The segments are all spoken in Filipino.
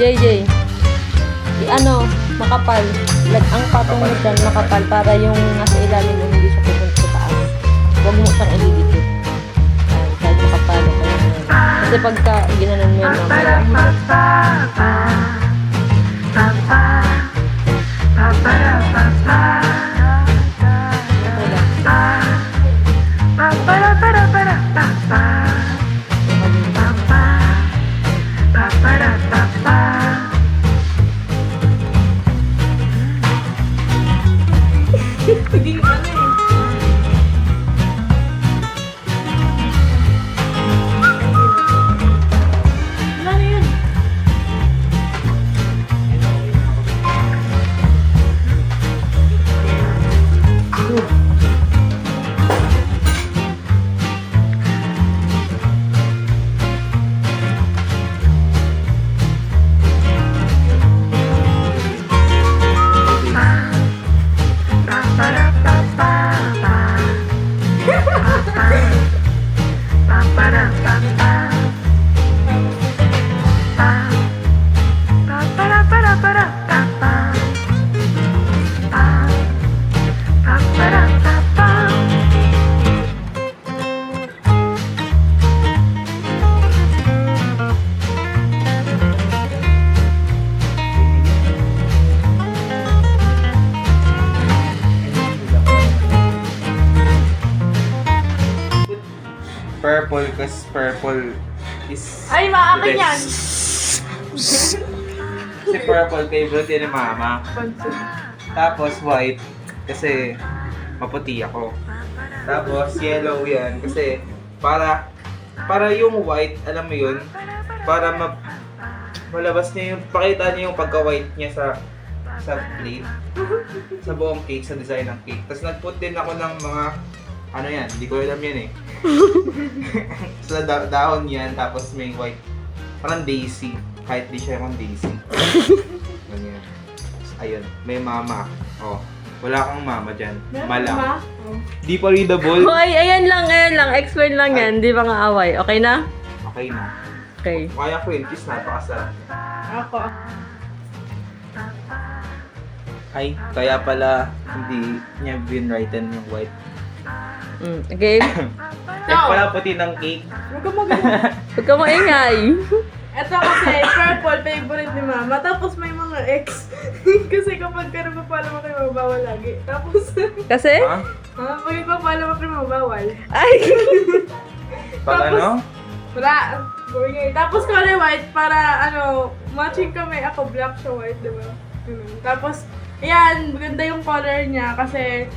JJ. Makapal. Ang patong mo dyan, makapal para yung nasa ilalim mo hindi siya pupunta sa taas. Huwag mo siyang ilidikit. Kahit makapal. Kasi pagka ginanon mo yun mamaya. Hindi ano eh. Ano na yun? Purple, kasi purple is... Ay, maakin the yan! best. Kasi purple, favorite yan ni mama. Pansin. Tapos white, kasi maputi ako. Tapos yellow yan, kasi para yung white, alam mo yun, para malabas niya yung, pakita niya yung pagka-white niya sa plate. Sa buong cake, sa design ng cake. Tapos nag-put din ako ng mga, ano yan, hindi ko alam yan eh. Sa dahon yan, tapos may white, parang daisy, kahit di siya yung daisy. Ganyan. Ayun, may mama. Oh, wala kang mama dyan. Malang. Di pa readable. Hoy, ayan lang. Explain lang yan. Di ba nga away? Okay na? Okay na. Okay. Kaya ko yun, please, napakasarap. Ako. Ay, kaya pala hindi niya binwriten yung white. Okay. Kaya pala puti ng cake. Huwag ka mag- Huwag ka maingay. Ito kasi, purple, favorite ni mama. Tapos may mga ex. Kasi kapag ka nagpapala mo kayo, mabawal lagi. Tapos, Kasi? Ha? pag nagpapala mo kayo, mabawal. Ay! Pag Tapos- ano? Wala. Boring. Tapos color white para matching kami. Ako black siya white, diba? Tapos, ayan, maganda yung color niya kasi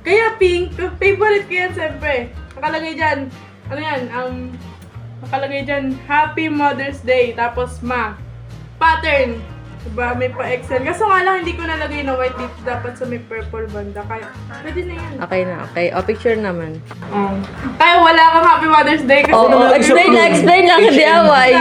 kaya pink. Favorite ko yan, siyempre. Nakalagay dyan, nakalagay dyan, Happy Mother's Day. Tapos, pattern. Diba? May pa-excel. Kaso nga lang, hindi ko nalagay na white dito. Dapat sa may purple banda. Kaya, pwede na yan. Okay na, okay. O, picture naman. Kaya wala kang Happy Mother's Day kasi Oo, explain lang, hindi away.